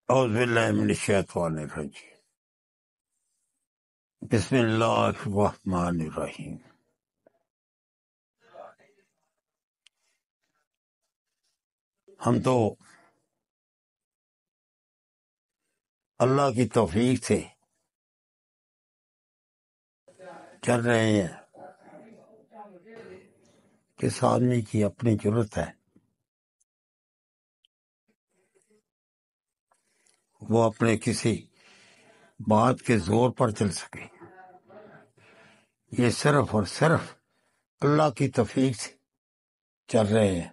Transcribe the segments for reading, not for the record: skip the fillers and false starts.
اعوذ باللہ من الشیطان الرجیم بسم اللہ الرحمن الرحیم۔ ہم تو اللہ کی توفیق سے چل رہے ہیں۔ کس آدمی کی اپنی ضرورت ہے وہ اپنے کسی بات کے زور پر چل سکے، یہ صرف اور صرف اللہ کی توفیق سے چل رہے ہیں۔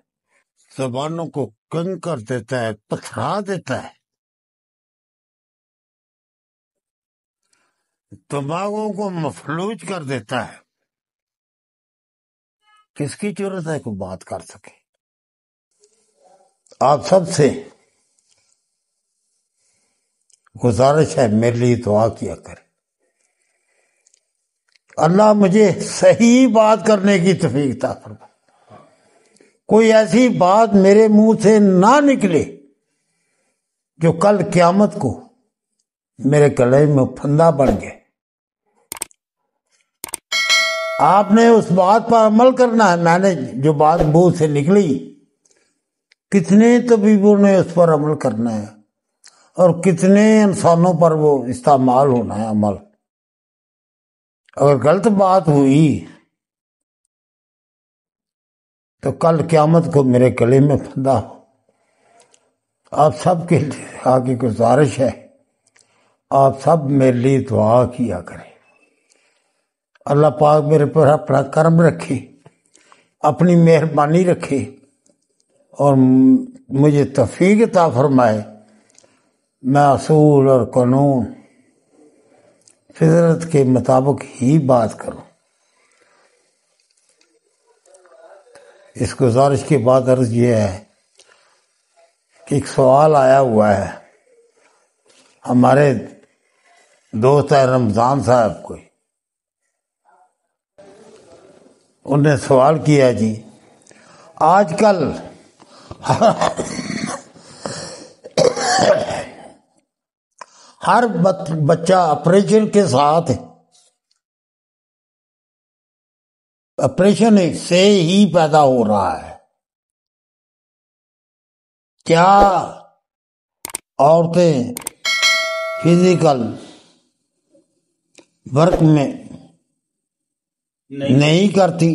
زبانوں کو کنگ کر دیتا ہے، پتھرا دیتا ہے، دماغوں کو مفلوج کر دیتا ہے۔ کس کی ضرورت ہے کہ بات کر سکے؟ آپ سب سے گزارش ہے، میرے لیے دعا کیا کرے، اللہ مجھے صحیح بات کرنے کی توفیق عطا فرمائے، کوئی ایسی بات میرے منہ سے نہ نکلے جو کل قیامت کو میرے گلے میں پھندا بن گئے۔ آپ نے اس بات پر عمل کرنا ہے۔ میں نے جو بات منہ سے نکلی، کتنے طبیبوں نے اس پر عمل کرنا ہے اور کتنے انسانوں پر وہ استعمال ہونا ہے عمل۔ اگر غلط بات ہوئی تو کل قیامت کو میرے گلے میں پھندا ہو۔ آپ سب کے لیے آگے گزارش ہے، آپ سب میرے لیے دعا کیا کریں، اللہ پاک میرے پر اپنا کرم رکھے، اپنی مہربانی رکھے اور مجھے توفیق عطا فرمائے، میں اصول اور قانون فطرت کے مطابق ہی بات کروں۔ اس گزارش کے بعد عرض یہ ہے کہ ایک سوال آیا ہوا ہے ہمارے دوست ہے رمضان صاحب کو، انہوں نے سوال کیا، جی آج کل ہر بچہ آپریشن کے ساتھ، آپریشن سے ہی پیدا ہو رہا ہے، کیا عورتیں فزیکل ورک میں نہیں کرتی؟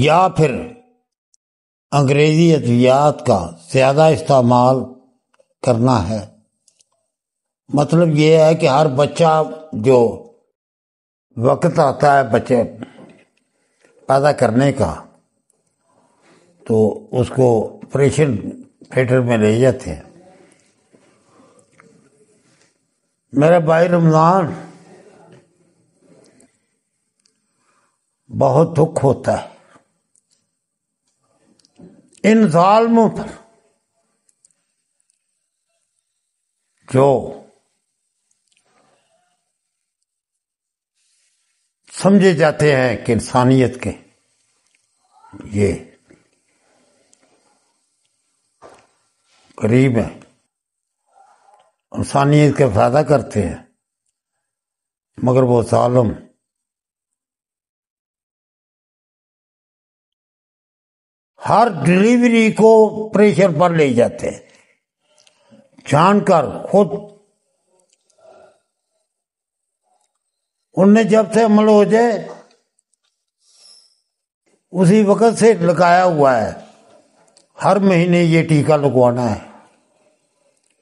یا پھر انگریزی ادویات کا زیادہ استعمال کرنا ہے؟ مطلب یہ ہے کہ ہر بچہ جو وقت آتا ہے بچے پیدا کرنے کا تو اس کو آپریشن تھیٹر میں لے جاتے ہیں۔ میرا بھائی رمضان، بہت دکھ ہوتا ہے ان ظالموں پر جو سمجھے جاتے ہیں کہ انسانیت کے یہ قریب ہیں، انسانیت کا فائدہ کرتے ہیں، مگر وہ ظالم ہر ڈلیوری کو پریشر پر لے جاتے ہیں، جان کر خود ان نے جب سے عمل ہو جائے اسی وقت سے لگایا ہوا ہے، ہر مہینے یہ ٹیکہ لگوانا ہے،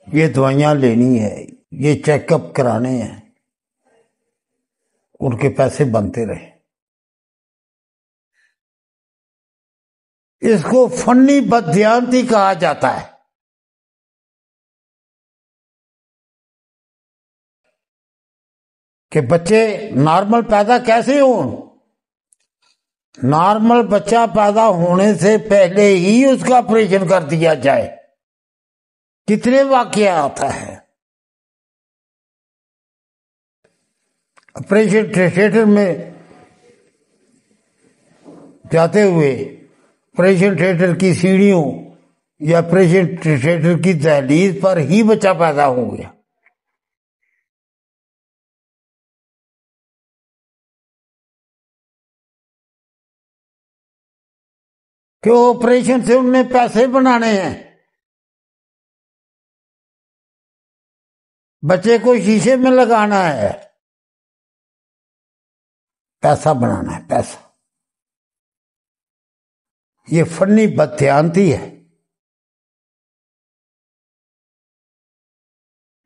یہ دوائیاں لینی ہے، یہ چیک اپ کرانے ہیں، ان کے پیسے بنتے رہے۔ اس کو فنی بددیانتی کہا جاتا ہے۔ کہ بچے نارمل پیدا کیسے ہوں؟ نارمل بچہ پیدا ہونے سے پہلے ہی اس کا آپریشن کر دیا جائے۔ کتنے واقعات ہے آپریشن تھیٹر میں جاتے ہوئے آپریشن تھیٹر کی سیڑھیوں یا آپریشن تھیٹر کی دہلیز پر ہی بچہ پیدا ہو گیا. کہ آپریشن سے انہوں نے پیسے بنانے ہیں. بچے کو شیشے میں لگانا ہے، پیسہ بنانا ہے، پیسہ. یہ فنی بددھیانتی ہے.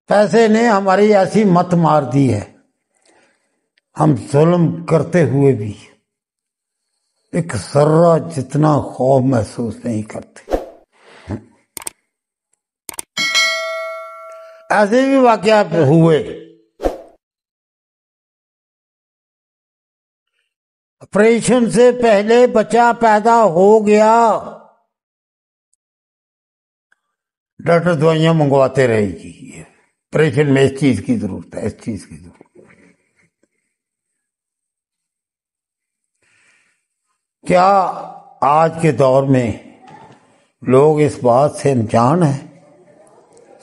پیسے نے ہماری ایسی مت مار دی ہے، ہم ظلم کرتے ہوئے بھی ایک ذرہ جتنا خوف محسوس نہیں کرتے. ایسے بھی واقعات ہوئے. آپریشن سے پہلے بچہ پیدا ہو گیا، ڈاکٹر دوائیاں منگواتے رہے گی، آپریشن میں اس چیز کی ضرورت ہے، اس چیز کی ضرورت ہے. کیا آج کے دور میں لوگ اس بات سے انجان ہیں؟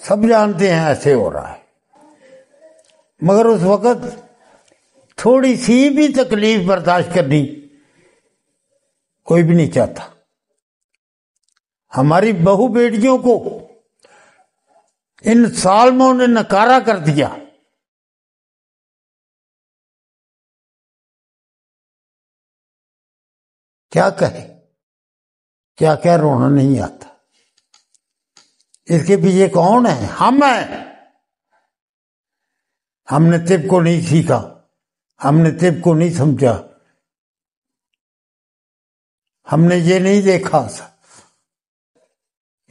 سب جانتے ہیں ایسے ہو رہا ہے، مگر اس وقت تھوڑی سی بھی تکلیف برداشت کرنی کوئی بھی نہیں چاہتا. ہماری بہو بیٹیوں کو ان ظالموں نے نکارا کر دیا. کیا کہے، کیا کیا رونا نہیں آتا. اس کے پیچھے کون ہے؟ ہم ہیں. ہم نے طب کو نہیں سیکھا، ہم نے طب کو نہیں سمجھا، ہم نے یہ نہیں دیکھا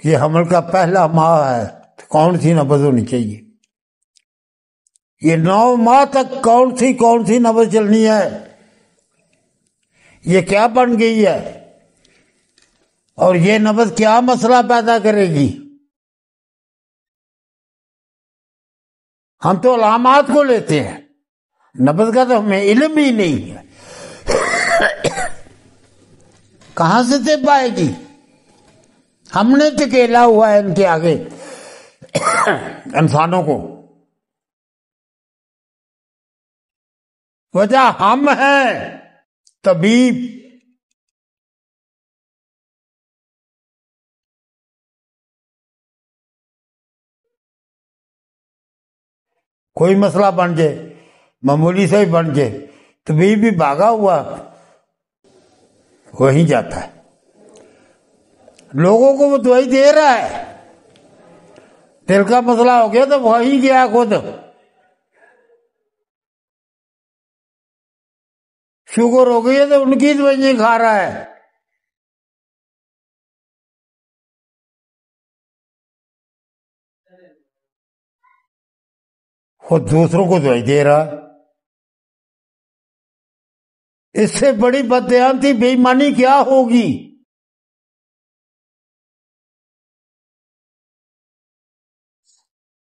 یہ حمل کا پہلا ماہ ہے تو کون سی نبض ہونی چاہیے، یہ 9 ماہ تک کون سی نبض چلنی ہے، یہ کیا بن گئی ہے، اور یہ نبض کیا مسئلہ پیدا کرے گی. ہم تو علامات کو لیتے ہیں، نبض کا تو ہمیں علم ہی نہیں ہے. کہاں سے طب آئے گی؟ ہم نے ٹکیلا ہوا ہے ان کے آگے انسانوں کو. وجہ ہم ہیں. طبیب کوئی مسئلہ بن جائے، معمولی سے ہی بن جائے، طبیب بھی بھاگا ہوا وہیں جاتا ہے. لوگوں کو وہ دوائی دے رہا ہے، دل کا مسئلہ ہو گیا تو وہیں گیا خود. شوگر ہو گئی ہے تو ان کی دوائیں کھا رہا ہے. خود دوسروں کو دوائی دے رہا. اس سے بڑی بددیانتی بے ایمانی کیا ہوگی؟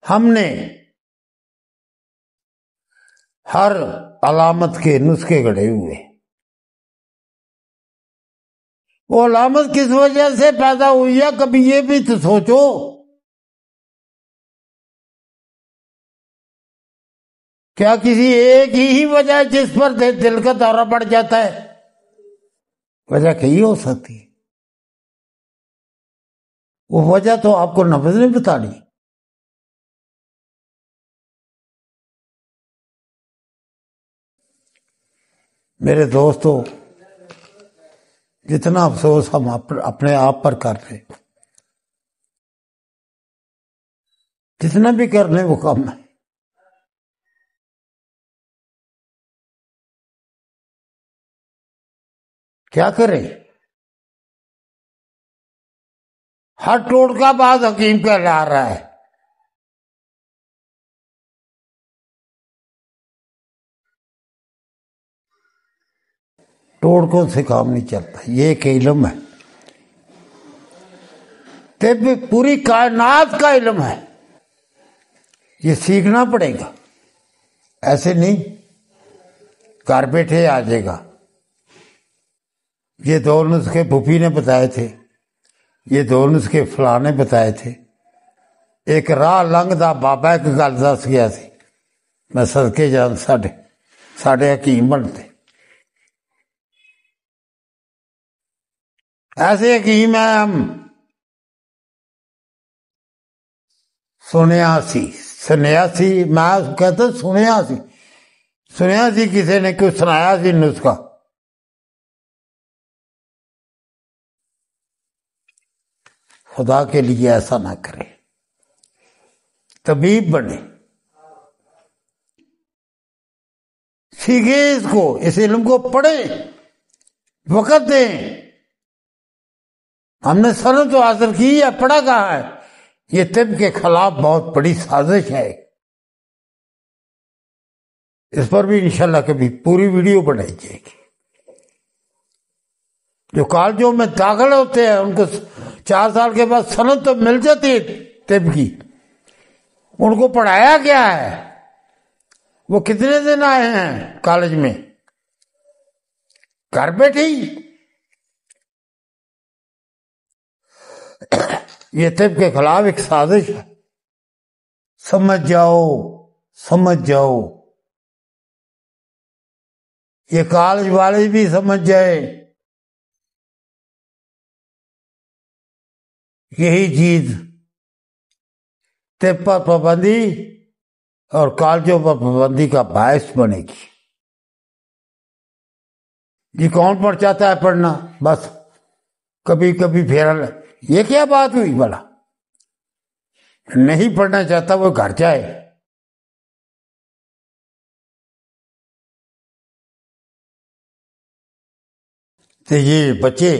ہم نے ہر علامت کے نسخے گڑھے ہوئے. وہ علامت کس وجہ سے پیدا ہوئی ہے کبھی یہ بھی تو سوچو. کیا کسی ایک ہی وجہ ہے جس پر دل کا دورہ پڑ جاتا ہے؟ وجہ کئی ہو سکتی ہے. وہ وجہ تو آپ کو نبض نہیں بتانی. میرے دوستو، جتنا افسوس ہم اپنے آپ پر کر رہے، جتنا بھی کر لیں وہ کم ہے. کیا کریں؟ ہر ٹوٹکا بعد حکیم کہلا رہا ہے. ٹوٹکوں سے کام نہیں چلتا، یہ ایک علم ہے. طب پوری کائنات کا علم ہے، یہ سیکھنا پڑے گا. ایسے نہیں گھر بیٹھے آ جائے گا. یہ 2 نسخے پھوپھی نے بتائے تھے، یہ 2 نسخے فلاں نے بتائے تھے، ایک راہ لنگ دا بابا ایک گل دس گیا سی، میں صدقے جان ساڈے حکیم بنتے، ایسے حکیم ہیں ہم سنیا سی میں کہتا سنیا سی کسی نے کوئی سنایا سی نسخہ. خدا کے لیے ایسا نہ کرے، طبیب بنے، سیکھے اس کو، اس علم کو پڑھیں، وقت دیں. ہم نے سند تو حاصل کی ہے، پڑھا کہاں ہے؟ یہ طب کے خلاف بہت بڑی سازش ہے. اس پر بھی انشاءاللہ کبھی پوری ویڈیو بنائی جائے گی. جو کالجوں میں داخل ہوتے ہیں ان کو 4 سال کے بعد سند تو مل جاتی ہے طب کی، ان کو پڑھایا کیا ہے؟ وہ کتنے دن آئے ہیں کالج میں؟ گھر بیٹھے ہی. یہ طب کے خلاف ایک سازش ہے. سمجھ جاؤ. یہ کالج والے بھی سمجھ جائے یہی چیز طب پر پابندی اور کالجوں پر پابندی کا باعث بنے گی. یہ کون پڑھ چاہتا ہے پڑھنا؟ بس کبھی پھیرا. یہ کیا بات ہوئی بھلا؟ نہیں پڑھنا چاہتا وہ گھر جائے. تو یہ بچے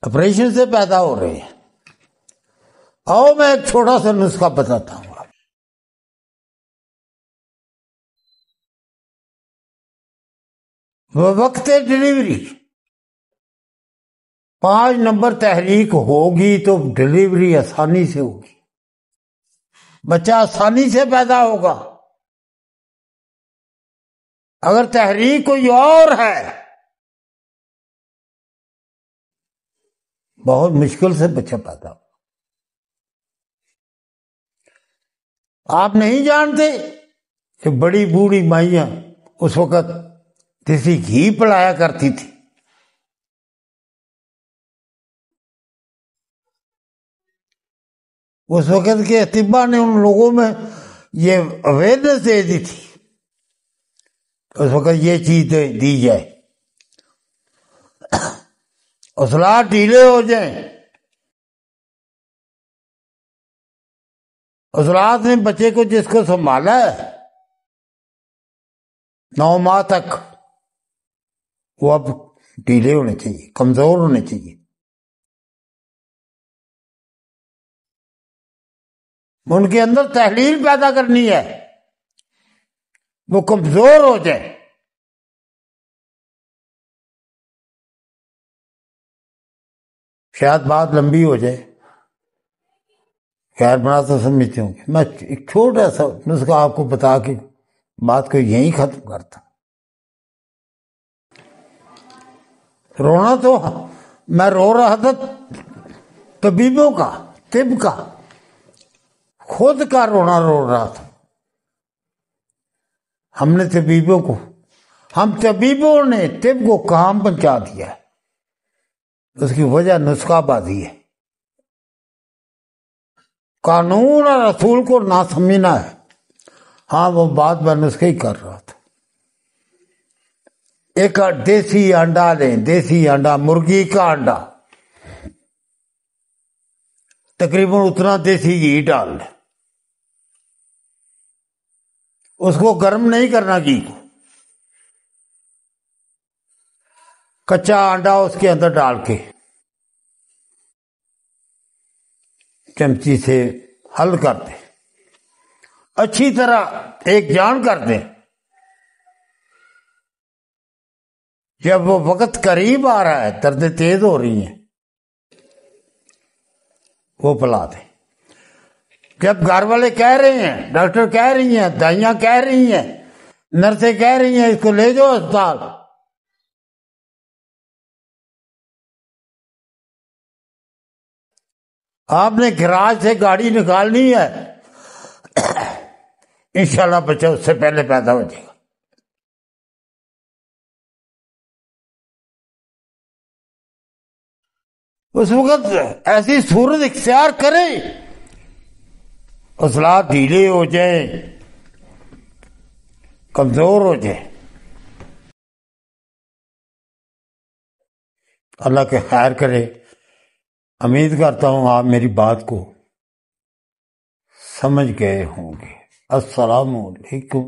آپریشن سے پیدا ہو رہے ہیں. آؤ میں ایک چھوٹا سا نسخہ بتاتا ہوں. وہ وقت ڈلیوری 5 نمبر تحریک ہوگی تو ڈلیوری آسانی سے ہوگی، بچہ آسانی سے پیدا ہوگا. اگر تحریک کوئی اور ہے بہت مشکل سے بچہ پیدا ہوگا. آپ نہیں جانتے کہ بڑی بوڑھی مائیاں اس وقت دیسی گھی پلایا کرتی تھی. اس وقت کے اطباء نے ان لوگوں میں یہ اویئرنیس دے دی تھی اس وقت یہ چیز دی جائے. عضلات ڈھیلے ہو جائیں، عضلات نے بچے کو جس کو سنبھالا ہے 9 ماہ تک وہ اب ڈھیلے ہونے چاہیے، کمزور ہونے چاہیے. ان کے اندر تحلیل پیدا کرنی ہے، وہ کمزور ہو جائے. شاید بات لمبی ہو جائے، خیر بنا تو سمجھتے ہوں گے. میں ایک چھوٹا سا نسخہ آپ کو بتا کے بات کو یہیں ختم کرتا. رونا تو میں رو رہا تھا طبیبوں کا، طب کا، خود کا رونا رو رہا تھا. ہم طبیبوں نے طب کو کام پہنچا دیا ہے. اس کی وجہ نسخہ بازی ہے. قانون اور رسول کو نہ سمجھنا ہے. ہاں وہ بات میں نسخے ہی کر رہا تھا. ایک دیسی انڈا لیں، دیسی انڈا، مرغی کا انڈا، تقریباً اتنا دیسی گھی ڈال لیں. اس کو گرم نہیں کرنا گھی کو، کچا انڈا اس کے اندر ڈال کے چمچی سے حل کر دیں، اچھی طرح ایک جان کر دیں. جب وہ وقت قریب آ رہا ہے، دردیں تیز ہو رہی ہیں، وہ پلا دیں. جب گھر والے کہہ رہے ہیں، ڈاکٹر کہہ رہی ہیں، دائیاں کہہ رہی ہیں، نرسیں کہہ رہی ہیں اس کو لے جاؤ اسپتال، آپ نے گراج سے گاڑی نکالنی ہے، انشاءاللہ بچہ اس سے پہلے پیدا ہو جائے گا۔ اس وقت ایسی صورت اختیار کریں، عضلات ڈھیلے ہو جائیں، کمزور ہو جائیں۔ اللہ کے خیر کرے۔ امید کرتا ہوں آپ میری بات کو سمجھ گئے ہوں گے۔ السلام علیکم۔